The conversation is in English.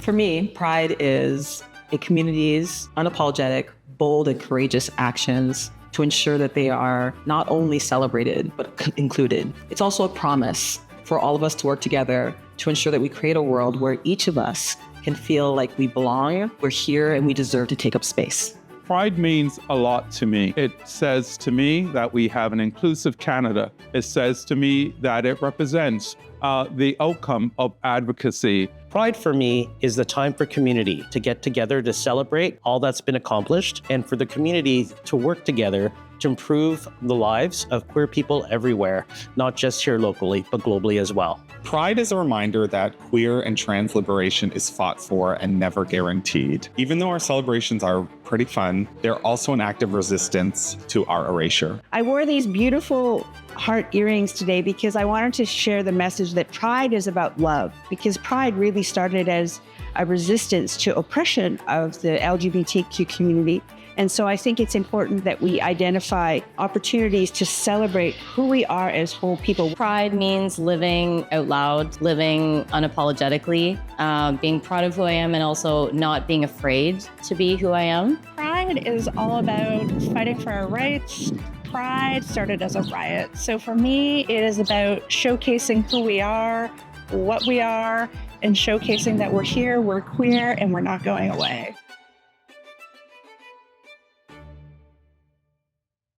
For me, pride is a community's unapologetic, bold, and courageous actions to ensure that they are not only celebrated, but included. It's also a promise for all of us to work together to ensure that we create a world where each of us can feel like we belong, we're here, and we deserve to take up space. Pride means a lot to me. It says to me that we have an inclusive Canada. It says to me that it represents the outcome of advocacy. Pride for me is the time for community to get together to celebrate all that's been accomplished and for the community to work together to improve the lives of queer people everywhere, not just here locally, but globally as well. Pride is a reminder that queer and trans liberation is fought for and never guaranteed. Even though our celebrations are pretty fun, they're also an act of resistance to our erasure. I wore these beautiful heart earrings today because I wanted to share the message that pride is about love, because pride really started as a resistance to oppression of the LGBTQ community. And so I think it's important that we identify opportunities to celebrate who we are as whole people. Pride means living out loud, living unapologetically, being proud of who I am and also not being afraid to be who I am. Pride is all about fighting for our rights. Pride started as a riot. So for me, it is about showcasing who we are, what we are, and showcasing that we're here, we're queer, and we're not going away.